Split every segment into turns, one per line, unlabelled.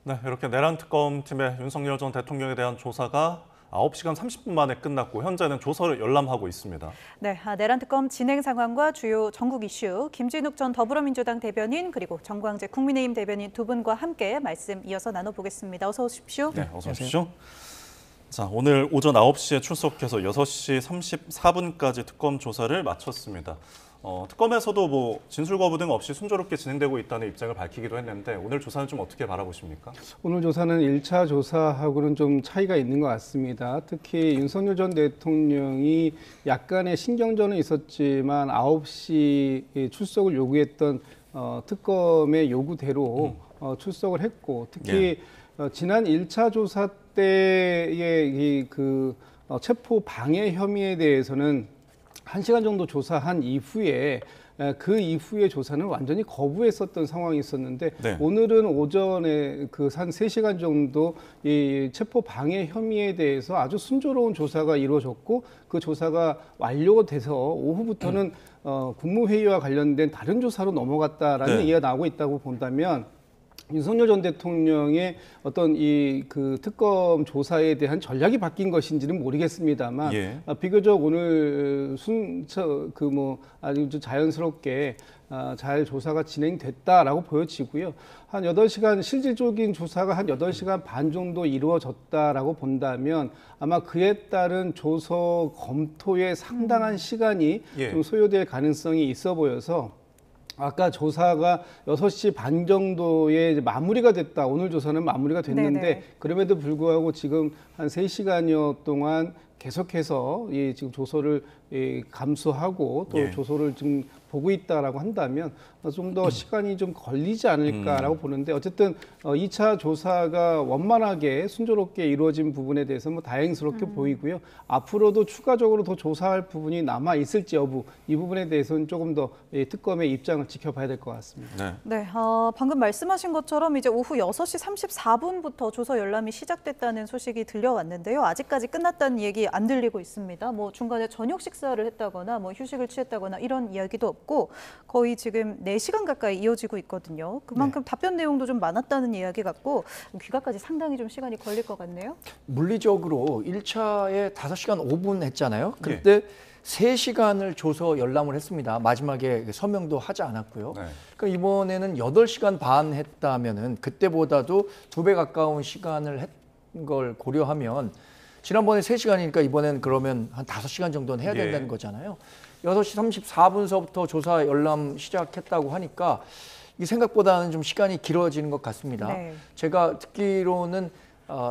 네, 이렇게 내란 특검팀의 윤석열 전 대통령에 대한 조사가 9시간 30분 만에 끝났고 현재는 조서를 열람하고 있습니다.
네, 내란 특검 진행 상황과 주요 전국 이슈, 김진욱 전 더불어민주당 대변인 그리고 정광재 국민의힘 대변인 두 분과 함께 말씀 이어서 나눠보겠습니다. 어서 오십시오.
네, 어서 오십시오. 자, 오늘 오전 9시에 출석해서 6시 34분까지 특검 조사를 마쳤습니다. 특검에서도 진술 거부 등 없이 순조롭게 진행되고 있다는 입장을 밝히기도 했는데 오늘 조사는 좀 어떻게 바라보십니까?
오늘 조사는 1차 조사하고는 좀 차이가 있는 것 같습니다. 특히 윤석열 전 대통령이 약간의 신경전은 있었지만 9시 출석을 요구했던 특검의 요구대로 출석을 했고 특히 지난 1차 조사 때의 체포 방해 혐의에 대해서는 1시간 정도 조사한 이후에 그 이후의 조사는 완전히 거부했었던 상황이 있었는데 네. 오늘은 오전에 한 3시간 정도 이 체포 방해 혐의에 대해서 아주 순조로운 조사가 이루어졌고 그 조사가 완료가 돼서 오후부터는 국무회의와 관련된 다른 조사로 넘어갔다라는 네. 얘기가 나오고 있다고 본다면 윤석열 전 대통령의 어떤 특검 조사에 대한 전략이 바뀐 것인지는 모르겠습니다만 비교적 오늘 아주 자연스럽게 잘 조사가 진행됐다라고 보여지고요. 한 8시간 실질적인 조사가 한 8시간 반 정도 이루어졌다라고 본다면 아마 그에 따른 조서 검토에 상당한 시간이 좀 소요될 가능성이 있어 보여서 아까 조사가 6시 반 정도에 마무리가 됐다. 오늘 조사는 마무리가 됐는데 네네. 그럼에도 불구하고 지금 한 3시간여 동안 계속해서 지금 조서를 감수하고 또 조서를 지금 보고 있다라고 한다면 좀 더 시간이 좀 걸리지 않을까라고 보는데 어쨌든 2차 조사가 원만하게 순조롭게 이루어진 부분에 대해서 다행스럽게 보이고요. 앞으로도 추가적으로 더 조사할 부분이 남아 있을지 여부 이 부분에 대해서는 조금 더 특검의 입장을 지켜봐야 될 것 같습니다.
네, 방금 말씀하신 것처럼 이제 오후 6시 34분부터 조서 열람이 시작됐다는 소식이 들려왔는데요. 아직까지 끝났다는 얘기 안 들리고 있습니다. 중간에 저녁 식사를 했다거나 휴식을 취했다거나 이런 이야기도 없고 거의 지금 4시간 가까이 이어지고 있거든요. 그만큼 답변 내용도 좀 많았다는 이야기 같고 귀가까지 상당히 좀 시간이 걸릴 것 같네요.
물리적으로 1차에 5시간 5분 했잖아요. 그때 3시간을 조서 열람을 했습니다. 마지막에 서명도 하지 않았고요. 그러니까 이번에는 8시간 반 했다면은 그때보다도 2배 가까운 시간을 했던 걸 고려하면 지난번에 3시간이니까 이번엔 그러면 한 5시간 정도는 해야 된다는 거잖아요. 6시 34분서부터 조사 열람 시작했다고 하니까 이 생각보다는 좀 시간이 길어지는 것 같습니다. 제가 듣기로는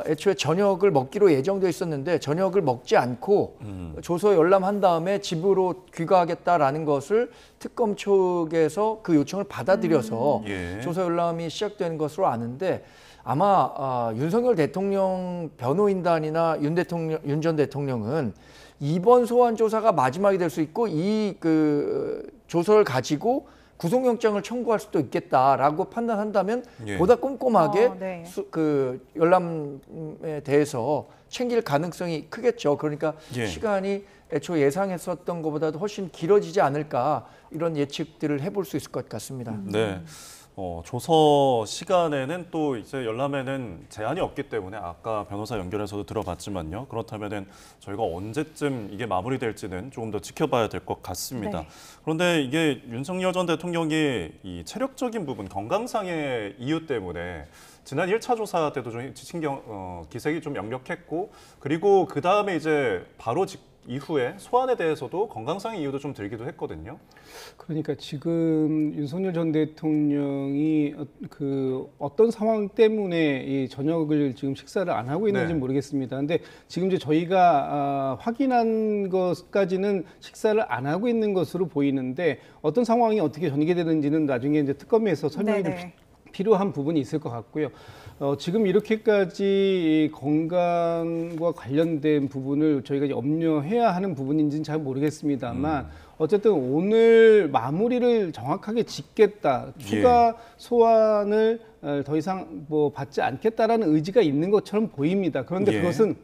애초에 저녁을 먹기로 예정되어 있었는데 저녁을 먹지 않고 조서 열람한 다음에 집으로 귀가하겠다라는 것을 특검 측에서 그 요청을 받아들여서 조서 열람이 시작되는 것으로 아는데 아마 윤석열 대통령 변호인단이나 윤 전 대통령은 이번 소환 조사가 마지막이 될 수 있고 이 조서를 가지고 구속영장을 청구할 수도 있겠다라고 판단한다면 보다 꼼꼼하게 열람에 대해서 챙길 가능성이 크겠죠. 그러니까 시간이 애초 예상했었던 것보다도 훨씬 길어지지 않을까 이런 예측들을 해볼 수 있을 것 같습니다.
네. 조서 시간에는 또 이제 열람에는 제한이 없기 때문에 아까 변호사 연결해서도 들어봤지만요. 그렇다면은 저희가 언제쯤 이게 마무리될지는 조금 더 지켜봐야 될 것 같습니다. 그런데 이게 윤석열 전 대통령이 이 체력적인 부분, 건강상의 이유 때문에 지난 1차 조사 때도 좀 기색이 좀 역력했고 그리고 그 다음에 이제 바로 이후에 소환에 대해서도 건강상의 이유도 좀 들기도 했거든요.
그러니까 지금 윤석열 전 대통령이 어떤 상황 때문에 이 저녁을 지금 식사를 안 하고 있는지는 모르겠습니다. 근데 지금 이제 저희가 확인한 것까지는 식사를 안 하고 있는 것으로 보이는데 어떤 상황이 어떻게 전개되는지는 나중에 이제 특검에서 설명이 필요한 부분이 있을 것 같고요. 지금 이렇게까지 건강과 관련된 부분을 저희가 염려해야 하는 부분인지는 잘 모르겠습니다만 어쨌든 오늘 마무리를 정확하게 짓겠다. 추가 소환을 더 이상 받지 않겠다라는 의지가 있는 것처럼 보입니다. 그런데 그것은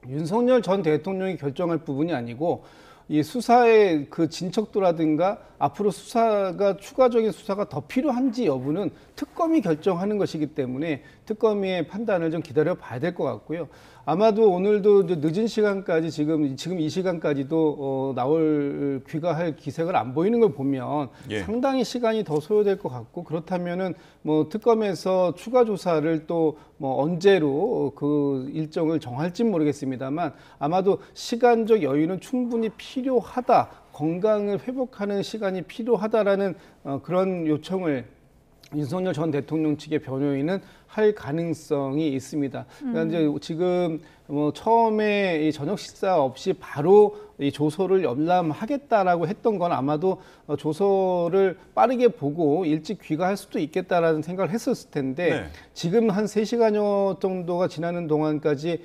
윤석열 전 대통령이 결정할 부분이 아니고 이 수사의 그 진척도라든가 앞으로 수사가 추가적인 수사가 더 필요한지 여부는 특검이 결정하는 것이기 때문에 특검의 판단을 좀 기다려 봐야 될 것 같고요. 아마도 오늘도 늦은 시간까지 지금 이 시간까지도 나올 귀가할 기색을 안 보이는 걸 보면
예.
상당히 시간이 더 소요될 것 같고 그렇다면은 뭐 특검에서 추가 조사를 또 뭐 언제로 그 일정을 정할지 모르겠습니다만 아마도 시간적 여유는 충분히 필요하다. 건강을 회복하는 시간이 필요하다라는 그런 요청을 윤석열 전 대통령 측의 변호인은 할 가능성이 있습니다. 그러니까 이제 지금 뭐 처음에 이 저녁 식사 없이 바로 이 조서를 열람하겠다라고 했던 건 아마도 조서를 빠르게 보고 일찍 귀가할 수도 있겠다라는 생각을 했었을 텐데
네.
지금 한 3시간여 정도가 지나는 동안까지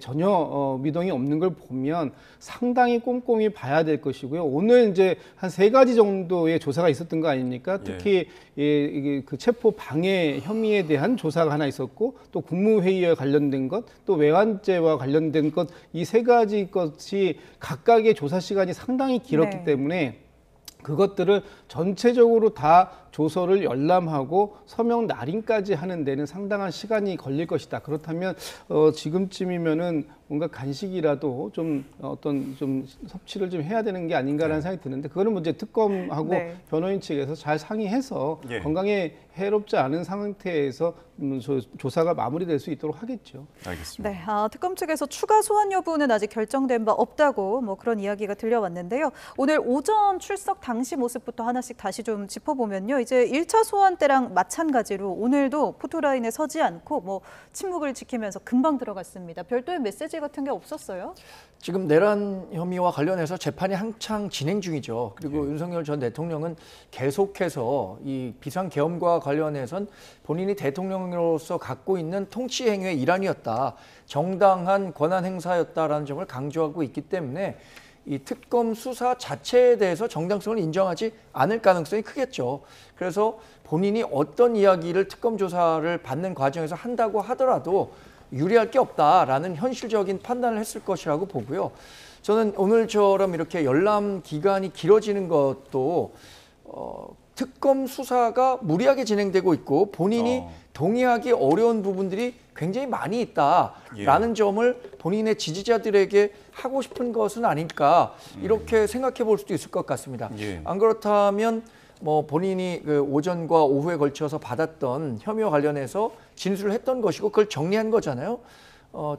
전혀 미동이 없는 걸 보면 상당히 꼼꼼히 봐야 될 것이고요. 오늘 이제 한 3가지 정도의 조사가 있었던 거 아닙니까? 특히 이게 그 체포 방해 혐의에 대한 조사가 하나 있었고 또 국무회의와 관련된 것, 또 외환죄와 관련된 것 이 3가지 것이 각각의 조사 시간이 상당히 길었기
네.
때문에 그것들을 전체적으로 다 조서를 열람하고 서명 날인까지 하는 데는 상당한 시간이 걸릴 것이다. 그렇다면 지금쯤이면은 뭔가 간식이라도 좀 어떤 좀 섭취를 좀 해야 되는 게 아닌가라는 생각이 드는데 그거는 문제 특검하고
네.
변호인 측에서 잘 상의해서
예.
건강에 해롭지 않은 상태에서 조사가 마무리될 수 있도록 하겠죠.
알겠습니다.
네, 특검 측에서 추가 소환 여부는 아직 결정된 바 없다고 뭐 그런 이야기가 들려왔는데요. 오늘 오전 출석 당시 모습부터 하나씩 다시 좀 짚어보면요. 이제 1차 소환 때랑 마찬가지로 오늘도 포토라인에 서지 않고 뭐 침묵을 지키면서 금방 들어갔습니다. 별도의 메시지 같은 게 없었어요?
지금 내란 혐의와 관련해서 재판이 한창 진행 중이죠. 그리고 윤석열 전 대통령은 계속해서 이 비상계엄과 관련해선 본인이 대통령으로서 갖고 있는 통치 행위의 일환이었다. 정당한 권한 행사였다라는 점을 강조하고 있기 때문에 이 특검 수사 자체에 대해서 정당성을 인정하지 않을 가능성이 크겠죠. 그래서 본인이 어떤 이야기를 특검 조사를 받는 과정에서 한다고 하더라도 유리할 게 없다라는 현실적인 판단을 했을 것이라고 보고요. 저는 오늘처럼 이렇게 열람 기간이 길어지는 것도 특검 수사가 무리하게 진행되고 있고 본인이 동의하기 어려운 부분들이 굉장히 많이 있다라는 점을 본인의 지지자들에게 하고 싶은 것은 아닐까 이렇게 생각해 볼 수도 있을 것 같습니다. 안 그렇다면 뭐 본인이 그 오전과 오후에 걸쳐서 받았던 혐의와 관련해서 진술을 했던 것이고 그걸 정리한 거잖아요.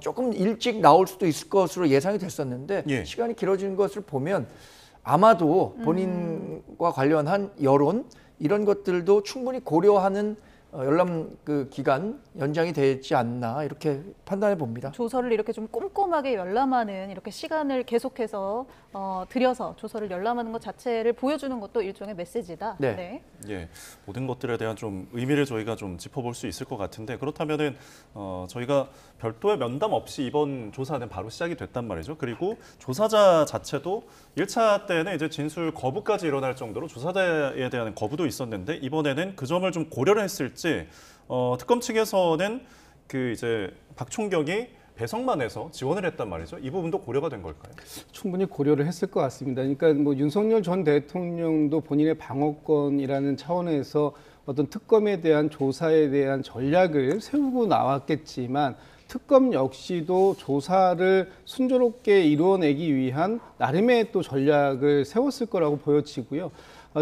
조금 일찍 나올 수도 있을 것으로 예상이 됐었는데 시간이 길어지는 것을 보면 아마도 본인과 관련한 여론 이런 것들도 충분히 고려하는 열람 그 기간 연장이 되지 않나 이렇게 판단해 봅니다.
조서를 이렇게 좀 꼼꼼하게 열람하는 이렇게 시간을 계속해서 들여서 조서를 열람하는 것 자체를 보여주는 것도 일종의 메시지다.
네.
예, 모든 것들에 대한 좀 의미를 저희가 좀 짚어볼 수 있을 것 같은데 그렇다면은 저희가 별도의 면담 없이 이번 조사는 바로 시작이 됐단 말이죠. 그리고 조사자 자체도 1차 때는 이제 진술 거부까지 일어날 정도로 조사자에 대한 거부도 있었는데 이번에는 그 점을 좀 고려를 했을지 특검 측에서는 그 이제 박총경이 배석만 해서 지원을 했단 말이죠. 이 부분도 고려가 된 걸까요?
충분히 고려를 했을 것 같습니다. 그러니까 뭐 윤석열 전 대통령도 본인의 방어권이라는 차원에서 어떤 특검에 대한 조사에 대한 전략을 세우고 나왔겠지만 특검 역시도 조사를 순조롭게 이루어내기 위한 나름의 또 전략을 세웠을 거라고 보여지고요.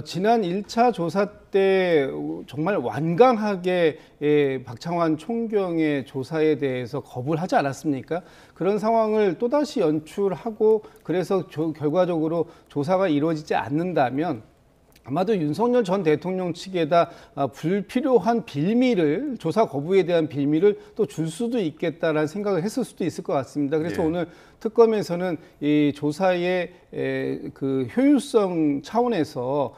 지난 1차 조사 때 정말 완강하게 박창환 총경의 조사에 대해서 거부를 하지 않았습니까? 그런 상황을 또다시 연출하고 그래서 결과적으로 조사가 이루어지지 않는다면 아마도 윤석열 전 대통령 측에다 불필요한 빌미를 조사 거부에 대한 빌미를 또 줄 수도 있겠다라는 생각을 했을 수도 있을 것 같습니다. 그래서 오늘 특검에서는 이 조사의 그 효율성 차원에서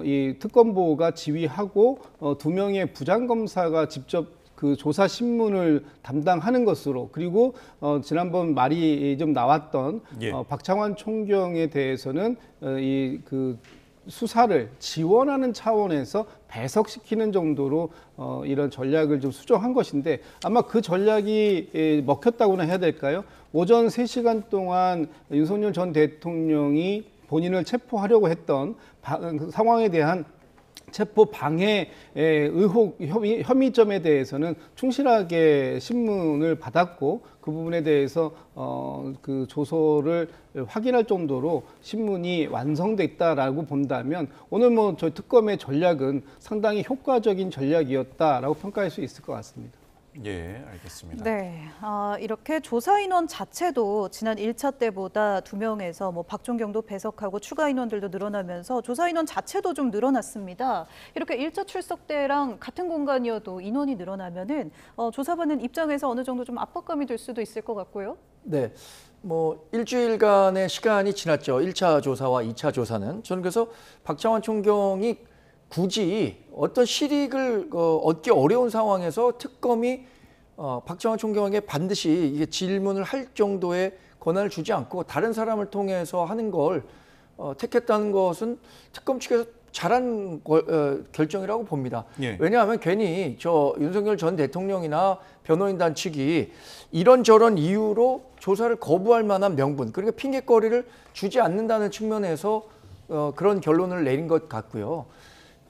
이 특검보가 지휘하고 2명의 부장검사가 직접 그 조사 신문을 담당하는 것으로 그리고 지난번 말이 좀 나왔던 박창환 총경에 대해서는 이 그 수사를 지원하는 차원에서 배석시키는 정도로 이런 전략을 좀 수정한 것인데 아마 그 전략이 먹혔다고나 해야 될까요? 오전 3시간 동안 윤석열 전 대통령이 본인을 체포하려고 했던 상황에 대한 체포 방해 의혹 혐의점에 대해서는 충실하게 신문을 받았고 그 부분에 대해서 그 조서를 확인할 정도로 신문이 완성됐다라고 본다면 오늘 뭐 저희 특검의 전략은 상당히 효과적인 전략이었다라고 평가할 수 있을 것 같습니다.
예, 알겠습니다.
네, 이렇게 조사 인원 자체도 지난 1차 때보다 2명에서 뭐 박종경도 배석하고 추가 인원들도 늘어나면서 조사 인원 자체도 좀 늘어났습니다. 이렇게 1차 출석 때랑 같은 공간이어도 인원이 늘어나면은 조사받는 입장에서 어느 정도 좀 압박감이 될 수도 있을 것 같고요.
네, 뭐 일주일간의 시간이 지났죠. 1차 조사와 2차 조사는. 저는 그래서 박창환 총경이 굳이 어떤 실익을 얻기 어려운 상황에서 특검이 박창환 총경에게 반드시 이게 질문을 할 정도의 권한을 주지 않고 다른 사람을 통해서 하는 걸 택했다는 것은 특검 측에서 잘한 결정이라고 봅니다.
예.
왜냐하면 괜히 저 윤석열 전 대통령이나 변호인단 측이 이런저런 이유로 조사를 거부할 만한 명분, 그러니까 핑계거리를 주지 않는다는 측면에서 그런 결론을 내린 것 같고요.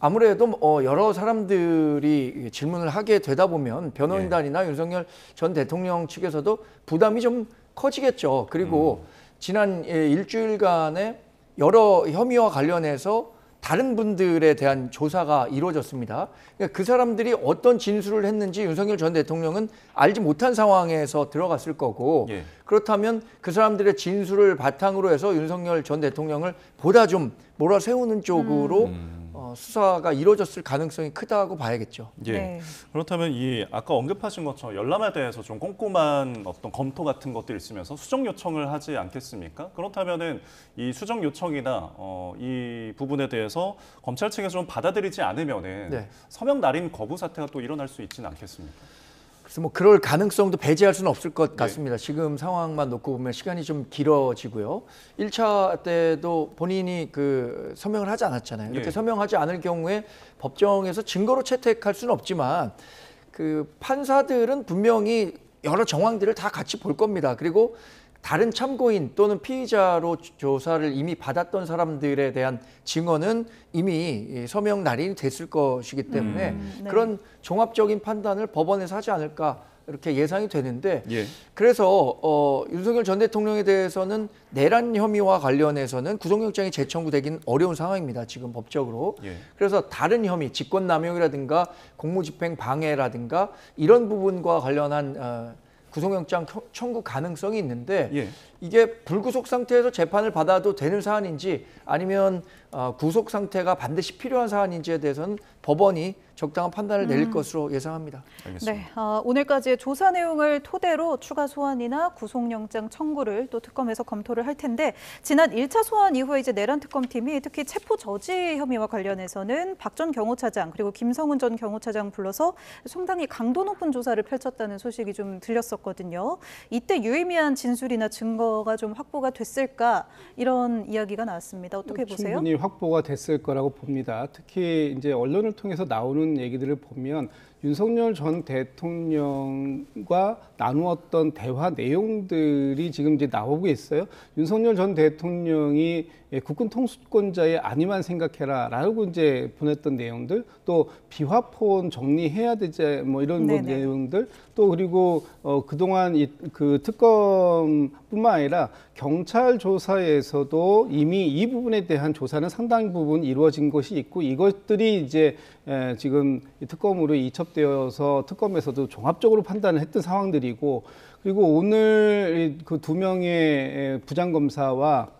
아무래도 여러 사람들이 질문을 하게 되다 보면 변호인단이나 윤석열 전 대통령 측에서도 부담이 좀 커지겠죠. 그리고 지난 일주일간의 여러 혐의와 관련해서 다른 분들에 대한 조사가 이루어졌습니다. 그러니까 그 사람들이 어떤 진술을 했는지 윤석열 전 대통령은 알지 못한 상황에서 들어갔을 거고
예.
그렇다면 그 사람들의 진술을 바탕으로 해서 윤석열 전 대통령을 보다 좀 몰아세우는 쪽으로 수사가 이루어졌을 가능성이 크다고 봐야겠죠.
예.
네.
그렇다면 이 아까 언급하신 것처럼 열람에 대해서 좀 꼼꼼한 어떤 검토 같은 것들이 있으면서 수정 요청을 하지 않겠습니까? 그렇다면은 이 수정 요청이나 이 부분에 대해서 검찰 측에서 좀 받아들이지 않으면은
네.
서명 날인 거부 사태가 또 일어날 수 있지는 않겠습니까?
그래서 뭐 그럴 가능성도 배제할 수는 없을 것 같습니다. 지금 상황만 놓고 보면 시간이 좀 길어지고요. 1차 때도 본인이 그 서명을 하지 않았잖아요. 이렇게
예.
서명하지 않을 경우에 법정에서 증거로 채택할 수는 없지만 그 판사들은 분명히 여러 정황들을 다 같이 볼 겁니다. 그리고 다른 참고인 또는 피의자로 조사를 이미 받았던 사람들에 대한 증언은 이미 서명 날인이 됐을 것이기 때문에
네.
그런 종합적인 판단을 법원에서 하지 않을까 이렇게 예상이 되는데
예.
그래서 윤석열 전 대통령에 대해서는 내란 혐의와 관련해서는 구속영장이 재청구되긴 어려운 상황입니다. 지금 법적으로.
예.
그래서 다른 혐의, 직권남용이라든가 공무집행 방해라든가 이런 부분과 관련한 구속영장 청구 가능성이 있는데
예.
이게 불구속 상태에서 재판을 받아도 되는 사안인지 아니면 구속 상태가 반드시 필요한 사안인지에 대해서는 법원이 적당한 판단을 내릴 것으로 예상합니다.
알겠습니다.
네, 오늘까지의 조사 내용을 토대로 추가 소환이나 구속영장 청구를 또 특검에서 검토를 할 텐데 지난 1차 소환 이후에 이제 내란 특검팀이 특히 체포 저지 혐의와 관련해서는 박 전 경호차장 그리고 김성훈 전 경호차장 불러서 상당히 강도 높은 조사를 펼쳤다는 소식이 좀 들렸었거든요. 이때 유의미한 진술이나 증거가 좀 확보가 됐을까 이런 이야기가 나왔습니다. 어떻게 보세요?
충분히 확보가 됐을 거라고 봅니다. 특히 이제 언론을 통해서 나오는 얘기들을 보면 윤석열 전 대통령과 나누었던 대화 내용들이 지금 이제 나오고 있어요. 윤석열 전 대통령이 국군 통수권자의 아니만 생각해라라고 이제 보냈던 내용들, 또 비화폰 정리해야 되지 뭐 이런 뭐 내용들, 또 그리고 그동안 그 특검뿐만 아니라 경찰 조사에서도 이미 이 부분에 대한 조사는 상당 부분 이루어진 것이 있고 이것들이 이제 지금 특검으로 이첩되어서 특검에서도 종합적으로 판단을 했던 상황들이고, 그리고 오늘 그 2명의 부장검사와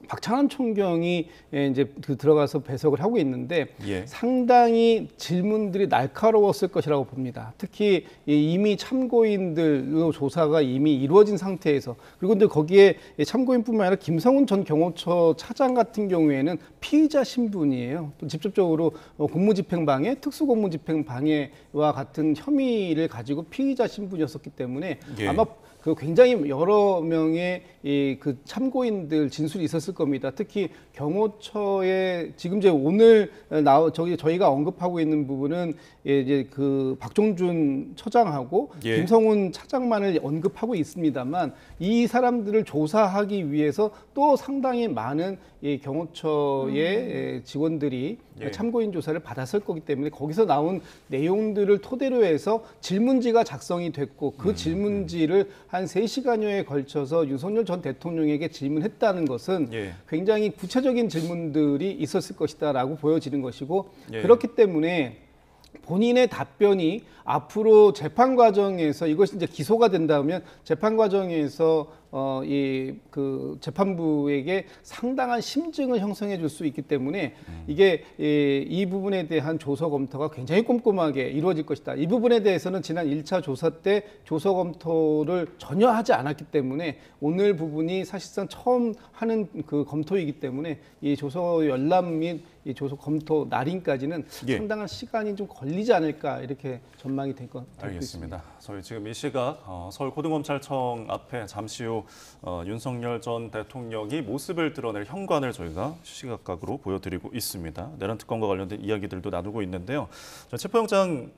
박창환 총경이 이제 들어가서 배석을 하고 있는데
예.
상당히 질문들이 날카로웠을 것이라고 봅니다. 특히 이미 참고인들로 조사가 이미 이루어진 상태에서, 그리고 근데 거기에 참고인뿐만 아니라 김성훈 전 경호처 차장 같은 경우에는 피의자 신분이에요. 또 직접적으로 공무집행방해, 특수공무집행방해와 같은 혐의를 가지고 피의자 신분이었었기 때문에
예.
아마 그 굉장히 여러 명의 그 참고인들 진술이 있었을 겁니다. 특히 경호처에 지금 이제 오늘 저희가 언급하고 있는 부분은 이제 그 박종준 처장하고
예.
김성훈 차장만을 언급하고 있습니다만 이 사람들을 조사하기 위해서 또 상당히 많은 이 경호처의 직원들이
예.
참고인 조사를 받았을 거기 때문에 거기서 나온 내용들을 토대로 해서 질문지가 작성이 됐고 그 질문지를 한 3시간여에 걸쳐서 윤석열 전 대통령에게 질문했다는 것은
예.
굉장히 구체적인 질문들이 있었을 것이다라고 보여지는 것이고
예.
그렇기 때문에 본인의 답변이 앞으로 재판 과정에서 이것이 이제 기소가 된다면 재판 과정에서 그 재판부에게 상당한 심증을 형성해 줄 수 있기 때문에 이게 이 부분에 대한 조서 검토가 굉장히 꼼꼼하게 이루어질 것이다. 이 부분에 대해서는 지난 1차 조사 때 조서 검토를 전혀 하지 않았기 때문에 오늘 부분이 사실상 처음 하는 그 검토이기 때문에 이 조서 열람 및 이 조서 검토 날인까지는
예.
상당한 시간이 좀 걸리지 않을까 이렇게 전망이 될 것 같습니다.
알겠습니다. 저희 지금 이 시각 서울 고등검찰청 앞에 잠시 후 윤석열 전 대통령이 모습을 드러낼 현관을 저희가 시각각으로 보여드리고 있습니다. 내란 특검과 관련된 이야기들도 나누고 있는데요. 체포영장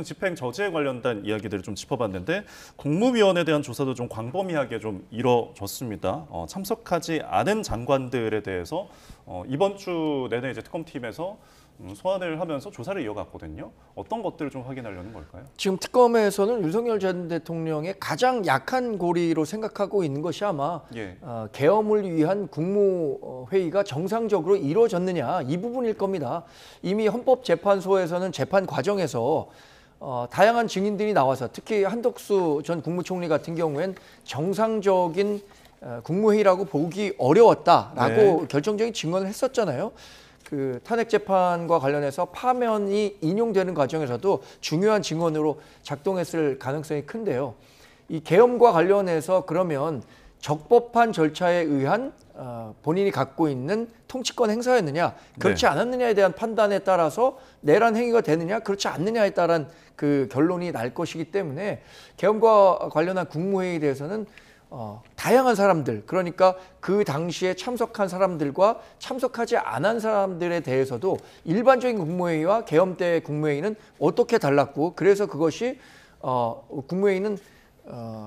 집행 저지에 관련된 이야기들을 좀 짚어봤는데 국무위원에 대한 조사도 좀 광범위하게 좀 이뤄졌습니다. 참석하지 않은 장관들에 대해서 이번 주 내내 이제 특검팀에서 소환을 하면서 조사를 이어갔거든요. 어떤 것들을 좀 확인하려는 걸까요?
지금 특검에서는 윤석열 전 대통령의 가장 약한 고리로 생각하고 있는 것이 아마
예.
계엄을 위한 국무회의가 정상적으로 이루어졌느냐 이 부분일 겁니다. 이미 헌법재판소에서는 재판 과정에서 다양한 증인들이 나와서 특히 한덕수 전 국무총리 같은 경우엔 정상적인 국무회의라고 보기 어려웠다라고
네.
결정적인 증언을 했었잖아요. 그 탄핵 재판과 관련해서 파면이 인용되는 과정에서도 중요한 증언으로 작동했을 가능성이 큰데요. 이 계엄과 관련해서 그러면 적법한 절차에 의한 본인이 갖고 있는 통치권 행사였느냐, 그렇지
네.
않았느냐에 대한 판단에 따라서 내란 행위가 되느냐, 그렇지 않느냐에 따른 그 결론이 날 것이기 때문에 계엄과 관련한 국무회의에 대해서는 다양한 사람들, 그러니까 그 당시에 참석한 사람들과 참석하지 않은 사람들에 대해서도 일반적인 국무회의와 계엄 때 국무회의는 어떻게 달랐고, 그래서 그것이 국무회의는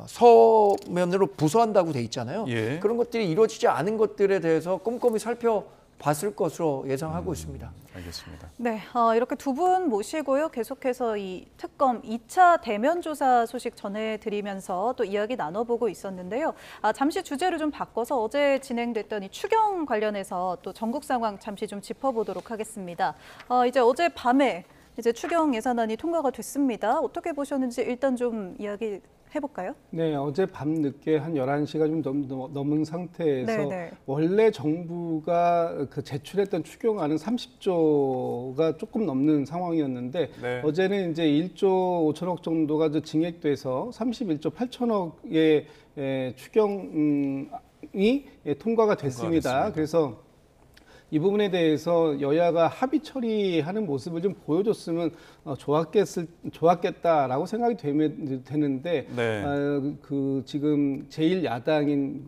서면으로 부서한다고 돼 있잖아요.
예.
그런 것들이 이루어지지 않은 것들에 대해서 꼼꼼히 살펴봤을 것으로 예상하고 있습니다.
알겠습니다.
네, 이렇게 두 분 모시고요. 계속해서 이 특검 2차 대면 조사 소식 전해드리면서 또 이야기 나눠보고 있었는데요. 잠시 주제를 좀 바꿔서 어제 진행됐던 이 추경 관련해서 또 전국 상황 잠시 좀 짚어보도록 하겠습니다. 이제 어제 밤에 이제 추경 예산안이 통과가 됐습니다. 어떻게 보셨는지 일단 좀 이야기 해볼까요?
네, 어제 밤늦게 한 11시가 좀 넘은 상태에서
네네.
원래 정부가 그 제출했던 추경안은 30조가 조금 넘는 상황이었는데
네.
어제는 이제 1조 5천억 정도가 증액돼서 31조 8천억의 추경이 통과가 됐습니다. 그래서 이 부분에 대해서 여야가 합의 처리하는 모습을 좀 보여줬으면 좋았겠다라고 생각이 되는데
네.
그 지금 제1야당인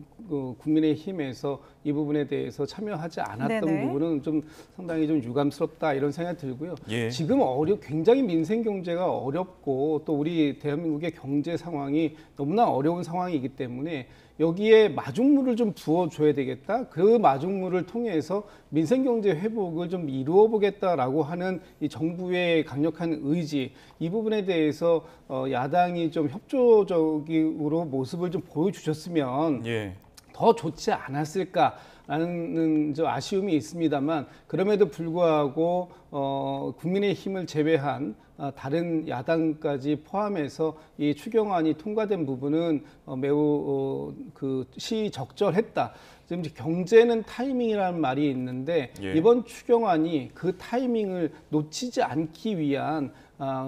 국민의힘에서 이 부분에 대해서 참여하지 않았던
네네.
부분은 좀 상당히 좀 유감스럽다 이런 생각이 들고요.
예.
지금 굉장히 민생 경제가 어렵고 또 우리 대한민국의 경제 상황이 너무나 어려운 상황이기 때문에 여기에 마중물을 좀 부어줘야 되겠다. 그 마중물을 통해서 민생 경제 회복을 좀 이루어 보겠다라고 하는 이 정부의 강력한 의지, 이 부분에 대해서 야당이 좀 협조적으로 모습을 좀 보여주셨으면
예.
더 좋지 않았을까라는 좀 아쉬움이 있습니다만 그럼에도 불구하고 국민의힘을 제외한 다른 야당까지 포함해서 이 추경안이 통과된 부분은 매우 시적절했다. 지금 경제는 타이밍이라는 말이 있는데
예.
이번 추경안이 그 타이밍을 놓치지 않기 위한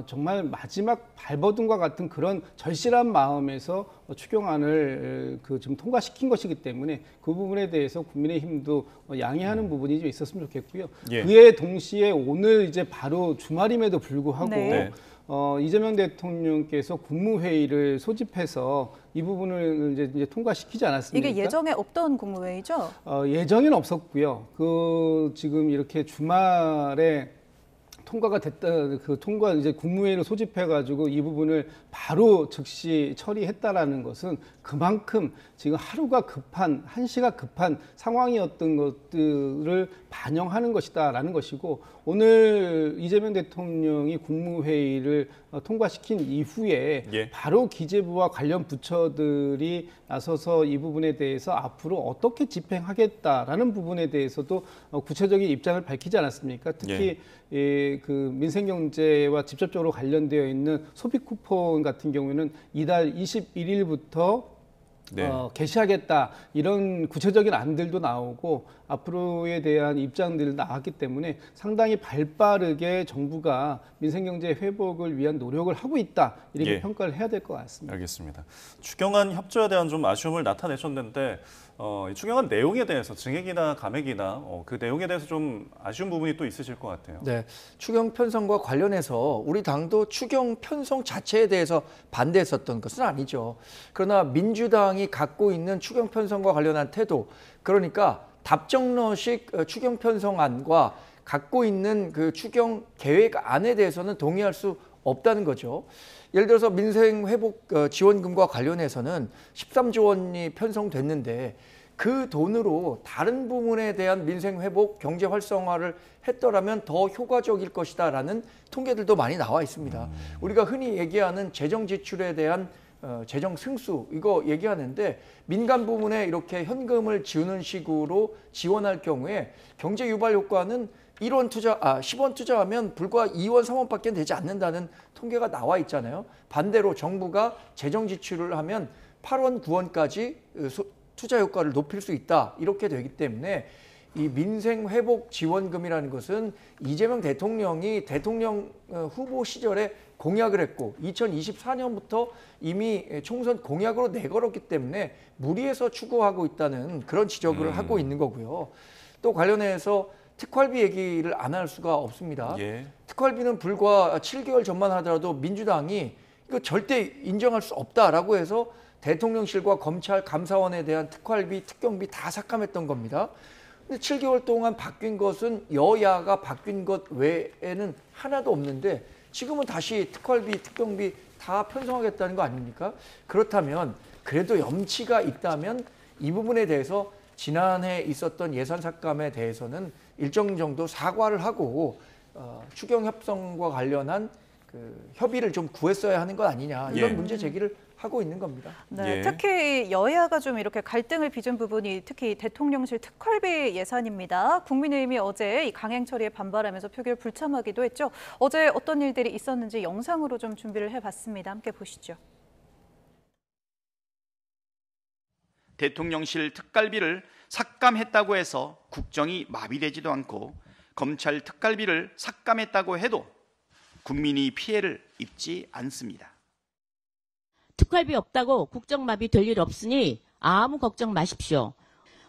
정말 마지막 발버둥과 같은 그런 절실한 마음에서 추경안을 좀 통과시킨 것이기 때문에 그 부분에 대해서 국민의힘도 양해하는 부분이 좀 있었으면 좋겠고요.
예.
그에 동시에 오늘 이제 바로 주말임에도 불구하고
네.
이재명 대통령께서 국무회의를 소집해서 이 부분을 이제 통과시키지 않았습니까?
이게 예정에 없던 국무회의죠?
예정에는 없었고요. 지금 이렇게 주말에 통과가 됐다, 이제 국무회의를 소집해가지고 이 부분을 바로 즉시 처리했다라는 것은 그만큼 지금 하루가 급한, 한시가 급한 상황이었던 것들을 반영하는 것이다라는 것이고, 오늘 이재명 대통령이 국무회의를 통과시킨 이후에
예.
바로 기재부와 관련 부처들이 나서서 이 부분에 대해서 앞으로 어떻게 집행하겠다라는 부분에 대해서도 구체적인 입장을 밝히지 않았습니까? 특히 그 민생경제와 직접적으로 관련되어 있는 소비 쿠폰 같은 경우에는 이달 21일부터 개시하겠다, 이런 구체적인 안들도 나오고 앞으로에 대한 입장들이 나왔기 때문에 상당히 발빠르게 정부가 민생경제 회복을 위한 노력을 하고 있다, 이렇게 평가를 해야 될 것 같습니다.
알겠습니다. 추경안 협조에 대한 좀 아쉬움을 나타내셨는데 이 추경안 내용에 대해서 증액이나 감액이나 그 내용에 대해서 좀 아쉬운 부분이 또 있으실 것 같아요.
네, 추경 편성과 관련해서 우리 당도 추경 편성 자체에 대해서 반대했었던 것은 아니죠. 그러나 민주당이 갖고 있는 추경 편성과 관련한 태도, 그러니까 답정너식 추경 편성안과 갖고 있는 그 추경 계획안에 대해서는 동의할 수 없다는 거죠. 예를 들어서 민생회복 지원금과 관련해서는 13조 원이 편성됐는데 그 돈으로 다른 부분에 대한 민생회복, 경제 활성화를 했더라면 더 효과적일 것이다라는 통계들도 많이 나와 있습니다. 우리가 흔히 얘기하는 재정 지출에 대한 재정 승수, 이거 얘기하는데 민간 부문에 이렇게 현금을 지우는 식으로 지원할 경우에 경제 유발 효과는 10원 투자하면 불과 2원, 3원밖에 되지 않는다는 통계가 나와 있잖아요. 반대로 정부가 재정 지출을 하면 8원, 9원까지 투자 효과를 높일 수 있다, 이렇게 되기 때문에 이 민생회복 지원금이라는 것은 이재명 대통령이 대통령 후보 시절에 공약을 했고 2024년부터 이미 총선 공약으로 내걸었기 때문에 무리해서 추구하고 있다는 그런 지적을 하고 있는 거고요. 또 관련해서 특활비 얘기를 안 할 수가 없습니다. 특활비는 불과 7개월 전만 하더라도 민주당이 이거 절대 인정할 수 없다라고 해서 대통령실과 검찰, 감사원에 대한 특활비, 특경비 다 삭감했던 겁니다. 근데 7개월 동안 바뀐 것은 여야가 바뀐 것 외에는 하나도 없는데 지금은 다시 특활비, 특경비 다 편성하겠다는 거 아닙니까? 그렇다면 그래도 염치가 있다면 이 부분에 대해서 지난해 있었던 예산 삭감에 대해서는 일정 정도 사과를 하고 추경 협상과 관련한 그 협의를 좀 구했어야 하는 것 아니냐, 이런 문제 제기를 하고 있는 겁니다.
네, 특히 여야가 좀 이렇게 갈등을 빚은 부분이 특히 대통령실 특활비 예산입니다. 국민의힘이 어제 이 강행 처리에 반발하면서 표결 불참하기도 했죠. 어제 어떤 일들이 있었는지 영상으로 좀 준비를 해봤습니다. 함께 보시죠.
대통령실 특갈비를 삭감했다고 해서 국정이 마비되지도 않고 검찰 특갈비를 삭감했다고 해도 국민이 피해를 입지 않습니다.
특활비 없다고 국정마비 될 일 없으니 아무 걱정 마십시오.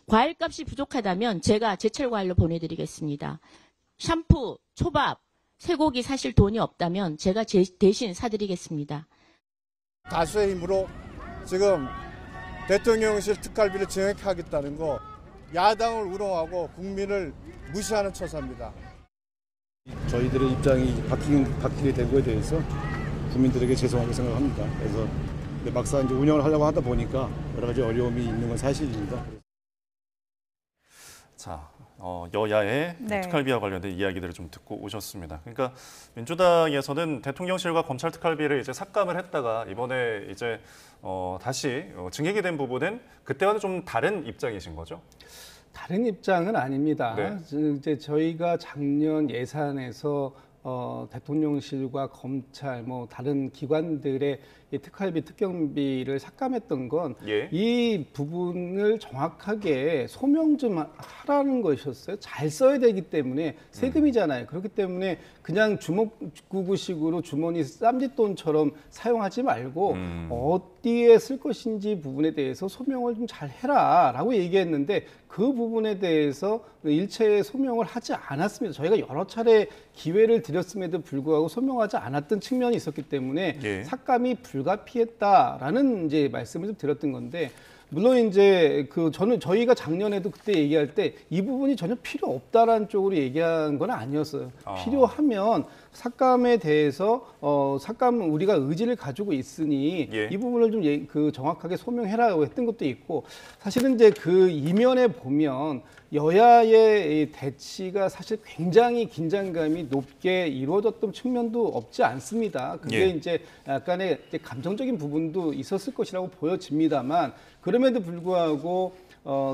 과일값이 부족하다면 제가 제철 과일로 보내드리겠습니다. 샴푸, 초밥, 쇠고기 사실 돈이 없다면 제가 대신 사드리겠습니다.
다수의 힘으로 지금 대통령실 특갈비를 증액하겠다는 거 야당을 우롱하고 국민을 무시하는 처사입니다.
저희들의 입장이 바뀌게 된 거에 대해서 국민들에게 죄송하게 생각합니다. 그래서 막상 이제 운영을 하려고 하다 보니까 여러 가지 어려움이 있는 건 사실입니다.
자, 여야의 특활비와 관련된 이야기들을 좀 듣고 오셨습니다. 그러니까 민주당에서는 대통령실과 검찰 특활비를 이제 삭감을 했다가 이번에 이제 다시 증액이 된 부분은 그때와는 좀 다른 입장이신 거죠?
다른 입장은 아닙니다.
네.
이제 저희가 작년 예산에서 대통령실과 검찰, 다른 기관들의 이 특활비, 특경비를 삭감했던 건
예.
이 부분을 정확하게 소명 좀 하라는 것이었어요. 잘 써야 되기 때문에 세금이잖아요. 그렇기 때문에 그냥 주먹구구식으로 주머니 쌈짓돈처럼 사용하지 말고 어디에 쓸 것인지 부분에 대해서 소명을 좀 잘 해라라고 얘기했는데 그 부분에 대해서 일체의 소명을 하지 않았습니다. 저희가 여러 차례 기회를 드렸음에도 불구하고 소명하지 않았던 측면이 있었기 때문에
예.
삭감이 불가피했다라는 이제 말씀을 좀 드렸던 건데, 물론 이제 저희가 작년에도 그때 얘기할 때 이 부분이 전혀 필요 없다라는 쪽으로 얘기한 건 아니었어요. 필요하면 삭감에 대해서 삭감은 우리가 의지를 가지고 있으니
예.
이 부분을 좀 정확하게 소명해라고 했던 것도 있고, 사실은 이제 그 이면에 보면 여야의 이 대치가 사실 굉장히 긴장감이 높게 이루어졌던 측면도 없지 않습니다. 그게
예.
이제 약간의 이제 감정적인 부분도 있었을 것이라고 보여집니다만, 그럼에도 불구하고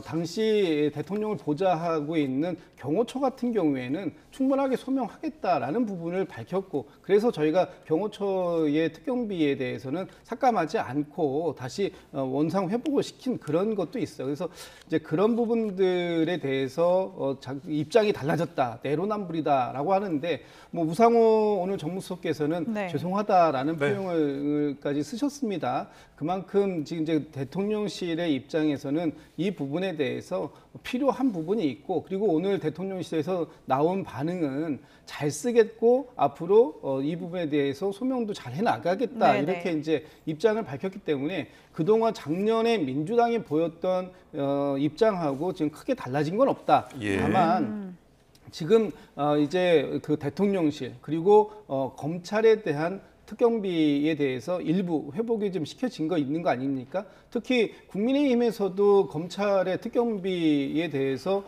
당시 대통령을 보좌하고 있는 경호처 같은 경우에는 충분하게 소명하겠다라는 부분을 밝혔고, 그래서 저희가 경호처의 특경비에 대해서는 삭감하지 않고 다시 원상 회복을 시킨 그런 것도 있어요. 그래서 이제 그런 부분들에 대해서 입장이 달라졌다, 내로남불이다라고 하는데, 뭐 우상호 오늘 정무수석께서는
네.
죄송하다라는 표현을까지 쓰셨습니다. 그만큼 지금 이제 대통령실의 입장에서는 이 부분에 대해서 필요한 부분이 있고, 그리고 오늘 대통령실에서 나온 반응은 잘 쓰겠고 앞으로 이 부분에 대해서 소명도 잘 해나가겠다,
네네.
이렇게 이제 입장을 밝혔기 때문에 그동안 작년에 민주당이 보였던 입장하고 지금 크게 달라진 건 없다.
예.
다만 지금 이제 그 대통령실 그리고 검찰에 대한 특경비에 대해서 일부 회복이 좀 시켜진 거 있는 거 아닙니까? 특히 국민의힘에서도 검찰의 특경비에 대해서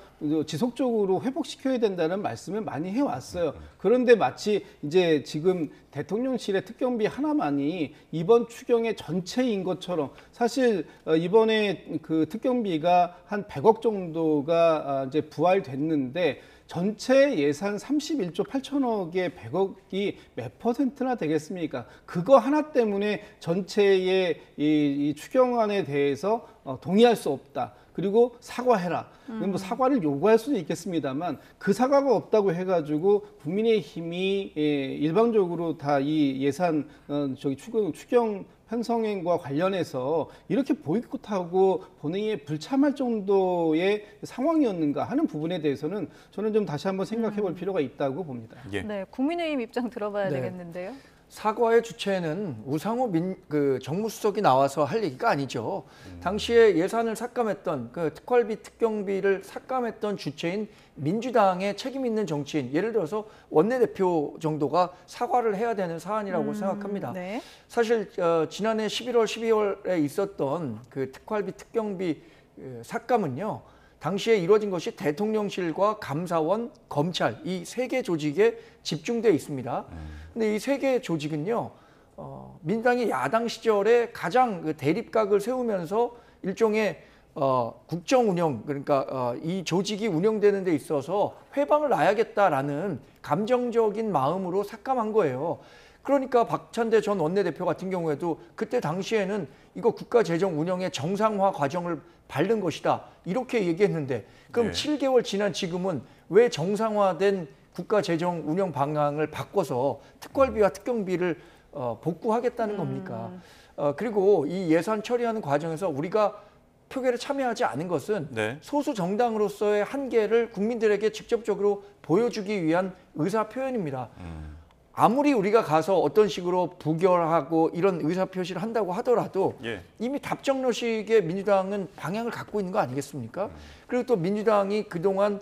지속적으로 회복시켜야 된다는 말씀을 많이 해왔어요. 그런데 마치 이제 지금 대통령실의 특경비 하나만이 이번 추경의 전체인 것처럼, 사실 이번에 그 특경비가 한 100억 정도가 이제 부활됐는데, 전체 예산 31조 8천억의 100억이 몇 퍼센트나 되겠습니까? 그거 하나 때문에 전체의 이 추경안에 대해서 동의할 수 없다. 그리고 사과해라. 뭐 사과를 요구할 수는 있겠습니다만, 그 사과가 없다고 해가지고 국민의힘이 일방적으로 다 이 예산 추경 편성행과 관련해서 이렇게 보이콧하고 본회의에 불참할 정도의 상황이었는가 하는 부분에 대해서는 저는 좀 다시 한번 생각해 볼 필요가 있다고 봅니다.
예.
네, 국민의힘 입장 들어봐야
네.
되겠는데요.
사과의 주체는 우상호 정무수석이 나와서 할 얘기가 아니죠. 당시에 예산을 삭감했던 그 특활비, 특경비를 삭감했던 주체인 민주당의 책임 있는 정치인, 예를 들어서 원내대표 정도가 사과를 해야 되는 사안이라고 생각합니다.
네.
사실 지난해 11월, 12월에 있었던 그 특활비, 특경비 삭감은요, 당시에 이루어진 것이 대통령실과 감사원, 검찰 이 세 개 조직에 집중되어 있습니다. 근데 이 세 개 조직은요, 민주당이 야당 시절에 가장 그 대립각을 세우면서 일종의 국정 운영, 그러니까 이 조직이 운영되는 데 있어서 회방을 놔야겠다라는 감정적인 마음으로 삭감한 거예요. 그러니까 박찬대 전 원내대표 같은 경우에도 그때 당시에는 이거 국가 재정 운영의 정상화 과정을 밟는 것이다, 이렇게 얘기했는데, 그럼
네.
7개월 지난 지금은 왜 정상화된 국가 재정 운영 방향을 바꿔서 특활비와 특경비를 복구하겠다는 겁니까? 그리고 이 예산 처리하는 과정에서 우리가 표결에 참여하지 않은 것은
네.
소수 정당으로서의 한계를 국민들에게 직접적으로 보여주기 위한 의사 표현입니다. 아무리 우리가 가서 어떤 식으로 부결하고 이런 의사 표시를 한다고 하더라도
예.
이미 답정너식의 민주당은 방향을 갖고 있는 거 아니겠습니까? 그리고 또 민주당이 그동안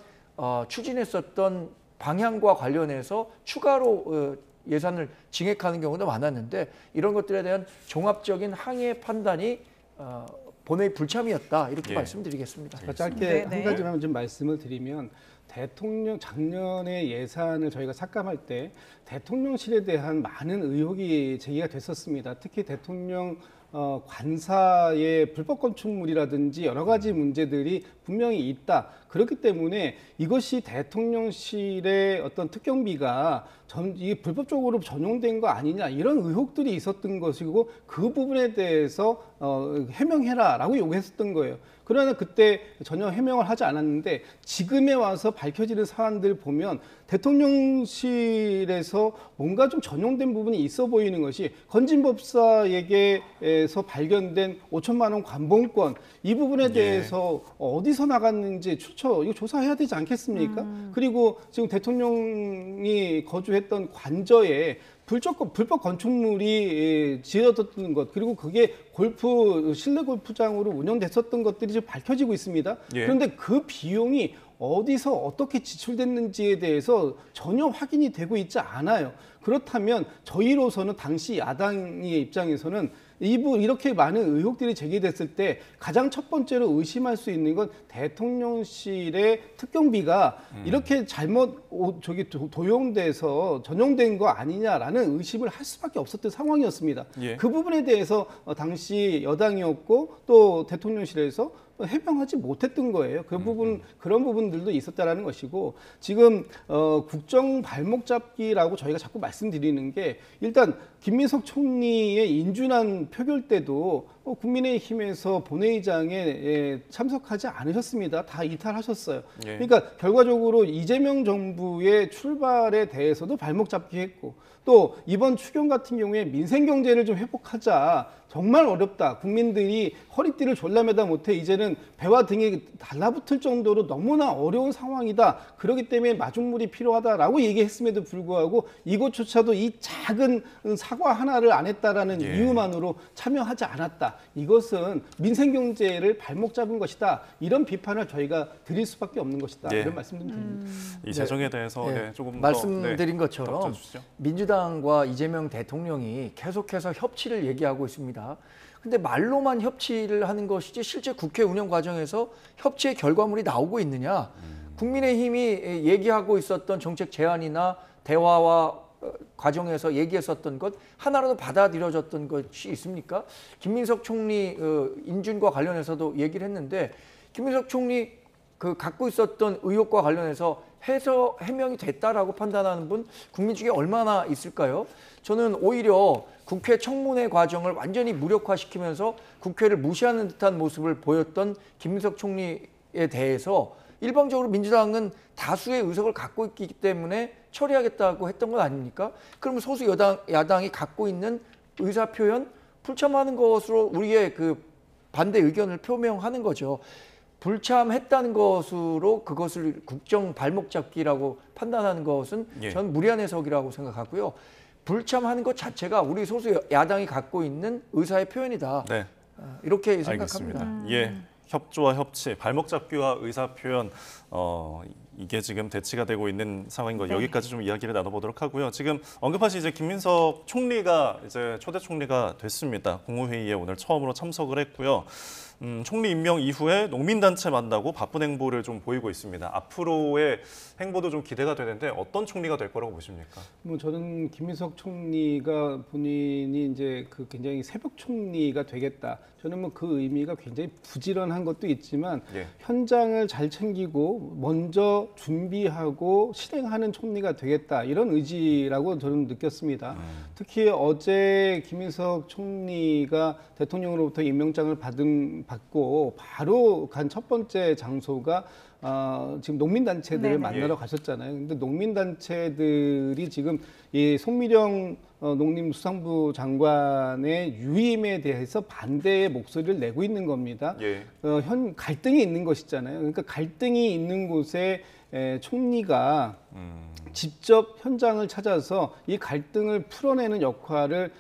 추진했었던 방향과 관련해서 추가로 예산을 증액하는 경우도 많았는데, 이런 것들에 대한 종합적인 항의 판단이 본회의 불참이었다, 이렇게
예.
말씀드리겠습니다.
제가 짧게
네,
한
네.
가지만 좀 말씀을 드리면, 대통령 작년에 예산을 저희가 삭감할 때 대통령실에 대한 많은 의혹이 제기가 됐었습니다. 특히 대통령 관사의 불법 건축물이라든지 여러 가지 문제들이 분명히 있다. 그렇기 때문에 이것이 대통령실의 어떤 특경비가 이게 불법적으로 전용된 거 아니냐 이런 의혹들이 있었던 것이고 그 부분에 대해서 해명해라라고 요구했었던 거예요. 그러나 그때 전혀 해명을 하지 않았는데 지금에 와서 밝혀지는 사안들 보면 대통령실에서 뭔가 좀 전용된 부분이 있어 보이는 것이 건진법사에게서 발견된 5천만 원 관봉권 이 부분에 대해서 어디서 나갔는지 이거 조사해야 되지 않겠습니까? 그리고 지금 대통령이 거주했던 관저에 불법 건축물이 지어졌던 것 그리고 그게 실내 골프장으로 운영됐었던 것들이 지금 밝혀지고 있습니다. 그런데 그 비용이 어디서 어떻게 지출됐는지에 대해서 전혀 확인이 되고 있지 않아요. 그렇다면 저희로서는 당시 야당의 입장에서는 이렇게 많은 의혹들이 제기됐을 때 가장 첫 번째로 의심할 수 있는 건 대통령실의 특경비가 이렇게 잘못 도용돼서 전용된 거 아니냐라는 의심을 할 수밖에 없었던 상황이었습니다. 그 부분에 대해서 당시 여당이었고 또 대통령실에서 해명하지 못했던 거예요. 그런 부분들도 있었다라는 것이고 지금 국정 발목 잡기라고 저희가 자꾸 말씀드리는 게 일단 김민석 총리의 인준안 표결 때도 국민의힘에서 본회의장에 참석하지 않으셨습니다. 다 이탈하셨어요. 그러니까 결과적으로 이재명 정부의 출발에 대해서도 발목 잡기 했고 또 이번 추경 같은 경우에 민생 경제를 좀 회복하자. 정말 어렵다. 국민들이 허리띠를 졸라매다 못해 이제는 배와 등이 달라붙을 정도로 너무나 어려운 상황이다. 그렇기 때문에 마중물이 필요하다라고 얘기했음에도 불구하고 이것조차도 이 작은 사과 하나를 안 했다라는 이유만으로 참여하지 않았다. 이것은 민생 경제를 발목 잡은 것이다. 이런 비판을 저희가 드릴 수밖에 없는 것이다. 이런 말씀 좀 드립니다.
이 재정에 대해서 조금
말씀드린 것처럼
덧붙여주시죠.
민주당과 이재명 대통령이 계속해서 협치를 얘기하고 있습니다. 근데 말로만 협치를 하는 것이지 실제 국회 운영 과정에서 협치의 결과물이 나오고 있느냐? 국민의힘이 얘기하고 있었던 정책 제안이나 대화와 과정에서 얘기했었던 것 하나라도 받아들여졌던 것이 있습니까? 김민석 총리 인준과 관련해서도 얘기를 했는데 김민석 총리 갖고 있었던 의혹과 관련해서 해명이 됐다라고 판단하는 분 국민 중에 얼마나 있을까요? 저는 오히려 국회 청문회 과정을 완전히 무력화시키면서 국회를 무시하는 듯한 모습을 보였던 김민석 총리에 대해서 일방적으로 민주당은 다수의 의석을 갖고 있기 때문에 처리하겠다고 했던 건 아닙니까? 그러면 소수 야당이 갖고 있는 의사표현 불참하는 것으로 우리의 반대 의견을 표명하는 거죠. 불참했다는 것으로 그것을 국정 발목 잡기라고 판단하는 것은 저는 무리한 해석이라고 생각하고요. 불참하는 것 자체가 우리 소수 야당이 갖고 있는 의사의 표현이다. 이렇게 생각합니다.
알겠습니다. 협조와 협치, 발목 잡기와 의사 표현 이게 지금 대치가 되고 있는 상황인 거 여기까지 좀 이야기를 나눠보도록 하고요. 지금 언급하신 이제 김민석 총리가 이제 초대 총리가 됐습니다. 국무회의에 오늘 처음으로 참석을 했고요. 총리 임명 이후에 농민단체 만나고 바쁜 행보를 좀 보이고 있습니다. 앞으로의 행보도 좀 기대가 되는데 어떤 총리가 될 거라고 보십니까?
저는 김민석 총리가 본인이 이제 굉장히 새벽 총리가 되겠다. 저는 그 의미가 굉장히 부지런한 것도 있지만 현장을 잘 챙기고 먼저 준비하고 실행하는 총리가 되겠다. 이런 의지라고 저는 느꼈습니다. 특히 어제 김민석 총리가 대통령으로부터 임명장을 받고 바로 간 첫 번째 장소가 지금 농민단체들을 만나러 가셨잖아요. 근데 농민단체들이 지금 이 송미령 농림수산부 장관의 유임에 대해서 반대의 목소리를 내고 있는 겁니다. 갈등이 있는 것이잖아요. 그러니까 갈등이 있는 곳에 총리가 직접 현장을 찾아서 이 갈등을 풀어내는 역할을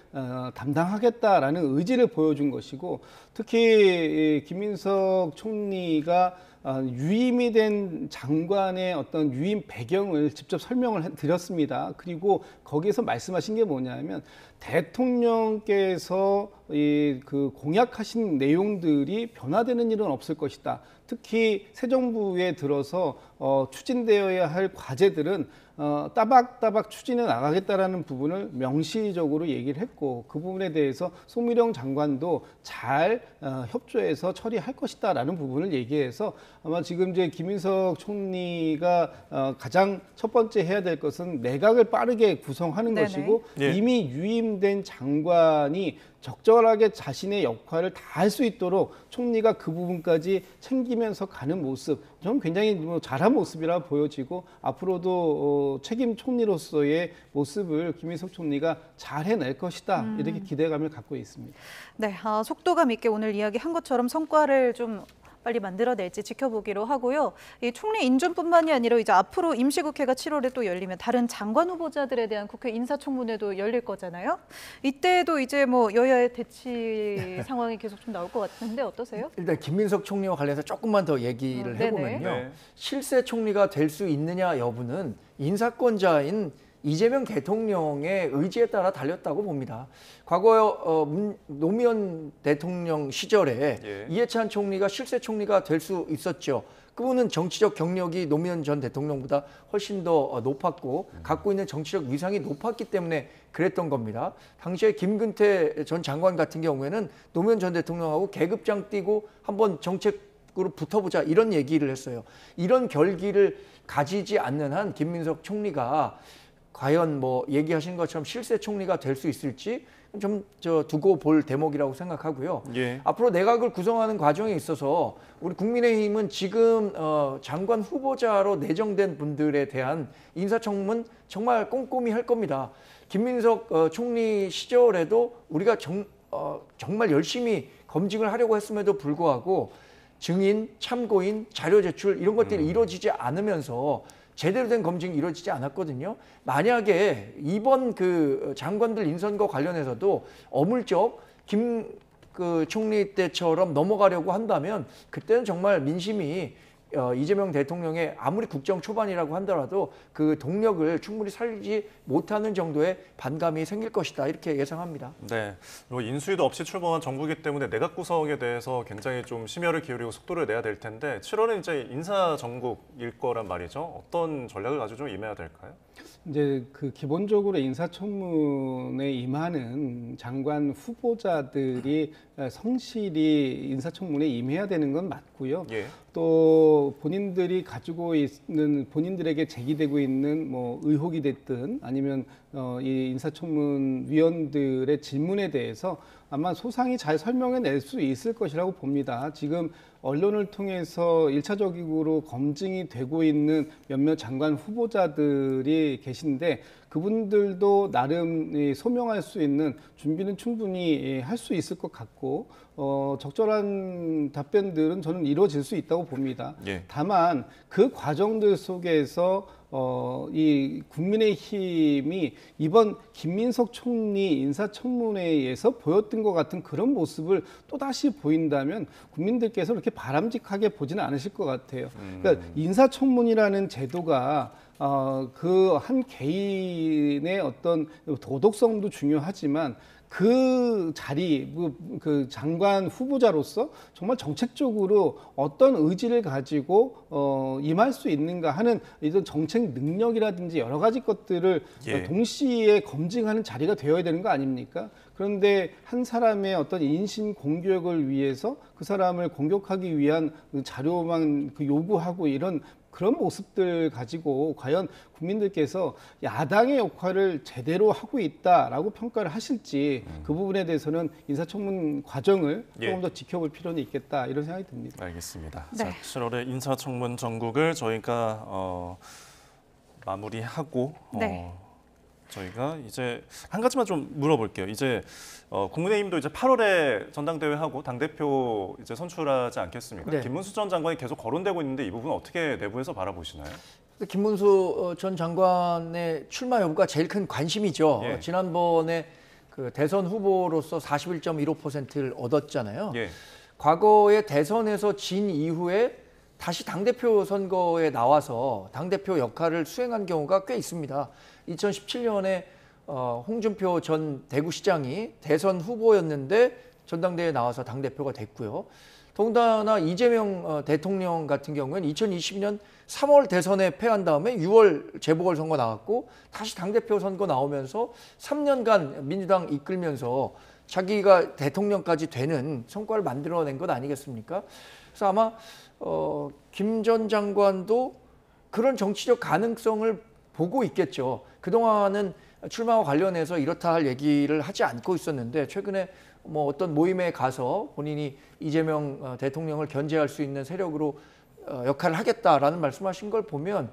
담당하겠다라는 의지를 보여준 것이고 특히 김민석 총리가 유임이 된 장관의 어떤 유임 배경을 직접 설명을 드렸습니다. 그리고 거기에서 말씀하신 게 뭐냐면 대통령께서 공약하신 내용들이 변화되는 일은 없을 것이다. 특히 새 정부에 들어서 추진되어야 할 과제들은 따박따박 추진해 나가겠다라는 부분을 명시적으로 얘기를 했고 그 부분에 대해서 송미령 장관도 잘 협조해서 처리할 것이다라는 부분을 얘기해서 아마 지금 이제 김인석 총리가 가장 첫 번째 해야 될 것은 내각을 빠르게 구성하는
네네.
것이고
예.
이미 유임된 장관이 적절하게 자신의 역할을 다 할 수 있도록 총리가 그 부분까지 챙기면서 가는 모습, 저는 굉장히 뭐 잘한 모습이라 보여지고 앞으로도 책임 총리로서의 모습을 김인석 총리가 잘 해낼 것이다 이렇게 기대감을 갖고 있습니다.
네, 속도감 있게 오늘 이야기한 것처럼 성과를 좀 빨리 만들어낼지 지켜보기로 하고요. 이 총리 인준뿐만이 아니라 이제 앞으로 임시국회가 7월에 또 열리면 다른 장관 후보자들에 대한 국회 인사청문회도 열릴 거잖아요. 이때도 이제 뭐 여야의 대치 상황이 계속 좀 나올 것 같은데 어떠세요?
일단 김민석 총리와 관련해서 조금만 더 얘기를 해보면요.
네.
실세 총리가 될 수 있느냐 여부는 인사권자인 이재명 대통령의 의지에 따라 달렸다고 봅니다. 과거 노무현 대통령 시절에
예.
이해찬 총리가 실세 총리가 될 수 있었죠. 그분은 정치적 경력이 노무현 전 대통령보다 훨씬 더 높았고 갖고 있는 정치적 위상이 높았기 때문에 그랬던 겁니다. 당시에 김근태 전 장관 같은 경우에는 노무현 전 대통령하고 계급장 뛰고 한번 정책으로 붙어보자 이런 얘기를 했어요. 이런 결기를 가지지 않는 한 김민석 총리가 과연 뭐 얘기하신 것처럼 실세 총리가 될 수 있을지 좀 두고 볼 대목이라고 생각하고요.
예.
앞으로 내각을 구성하는 과정에 있어서 우리 국민의힘은 지금 장관 후보자로 내정된 분들에 대한 인사청문 정말 꼼꼼히 할 겁니다. 김민석 총리 시절에도 우리가 정말 열심히 검증을 하려고 했음에도 불구하고 증인, 참고인, 자료 제출 이런 것들이 이루어지지 않으면서 제대로 된 검증이 이루어지지 않았거든요. 만약에 이번 그 장관들 인선과 관련해서도 어물쩍 총리 때처럼 넘어가려고 한다면 그때는 정말 민심이 이재명 대통령의 아무리 국정 초반이라고 하더라도 그 동력을 충분히 살리지 못하는 정도의 반감이 생길 것이다 이렇게 예상합니다.
네, 그리고 인수위도 없이 출범한 정부이기 때문에 내각 구성에 대해서 굉장히 좀 심혈을 기울이고 속도를 내야 될 텐데 7월은 이제 인사 정국일 거란 말이죠. 어떤 전략을 가지고 좀 임해야 될까요?
이제 그 기본적으로 인사청문회에 임하는 장관 후보자들이 성실히 인사청문회에 임해야 되는 건 맞고요.
예.
또 본인들이 가지고 있는 본인들에게 제기되고 있는 뭐 의혹이 됐든 아니면 이 인사청문 위원들의 질문에 대해서 아마 소상히 잘 설명해낼 수 있을 것이라고 봅니다. 지금 언론을 통해서 일차적으로 검증이 되고 있는 몇몇 장관 후보자들이 계신데 그분들도 나름 소명할 수 있는 준비는 충분히 할 수 있을 것 같고 적절한 답변들은 저는 이루어질 수 있다고 봅니다.
예.
다만 그 과정들 속에서 이 국민의힘이 이번 김민석 총리 인사청문회에서 보였던 것 같은 그런 모습을 또다시 보인다면 국민들께서 그렇게 바람직하게 보지는 않으실 것 같아요. 그러니까 인사청문이라는 제도가 그 한 개인의 어떤 도덕성도 중요하지만 그 자리, 그 장관 후보자로서 정말 정책적으로 어떤 의지를 가지고 임할 수 있는가 하는 이런 정책 능력이라든지 여러 가지 것들을
예.
동시에 검증하는 자리가 되어야 되는 거 아닙니까? 그런데 한 사람의 어떤 인신 공격을 위해서 그 사람을 공격하기 위한 자료만 요구하고 이런 그런 모습들 가지고 과연 국민들께서 야당의 역할을 제대로 하고 있다라고 평가를 하실지 그 부분에 대해서는 인사청문 과정을
예.
조금 더 지켜볼 필요는 있겠다 이런 생각이 듭니다.
알겠습니다.
네.
자, 7월에 인사청문 전국을 저희가 마무리하고
네.
저희가 이제 한 가지만 좀 물어볼게요. 이제 국민의힘도 이제 8월에 전당대회하고 당대표 이제 선출하지 않겠습니까?
네.
김문수 전 장관이 계속 거론되고 있는데 이 부분 어떻게 내부에서 바라보시나요?
김문수 전 장관의 출마 여부가 제일 큰 관심이죠.
예.
지난번에 그 대선 후보로서 41.15%를 얻었잖아요.
예.
과거에 대선에서 진 이후에 다시 당대표 선거에 나와서 당대표 역할을 수행한 경우가 꽤 있습니다. 2017년에 홍준표 전 대구시장이 대선 후보였는데 전당대회에 나와서 당대표가 됐고요. 더군다나 이재명 대통령 같은 경우에는 2020년 3월 대선에 패한 다음에 6월 재보궐선거 나왔고 다시 당대표 선거 나오면서 3년간 민주당 이끌면서 자기가 대통령까지 되는 성과를 만들어낸 것 아니겠습니까? 그래서 아마 김 전 장관도 그런 정치적 가능성을 보고 있겠죠. 그동안은 출마와 관련해서 이렇다 할 얘기를 하지 않고 있었는데 최근에 뭐 어떤 모임에 가서 본인이 이재명 대통령을 견제할 수 있는 세력으로 역할을 하겠다라는 말씀하신 걸 보면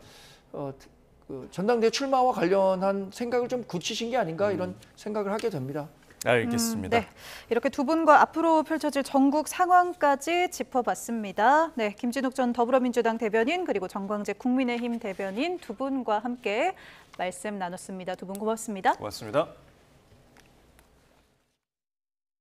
그 전당대회 출마와 관련한 생각을 좀 굳히신 게 아닌가 이런 생각을 하게 됩니다.
알겠습니다.
네, 이렇게 두 분과 앞으로 펼쳐질 전국 상황까지 짚어봤습니다. 네, 김진욱 전 더불어민주당 대변인 그리고 정광재 국민의힘 대변인 두 분과 함께 말씀 나눴습니다. 두 분 고맙습니다.
고맙습니다.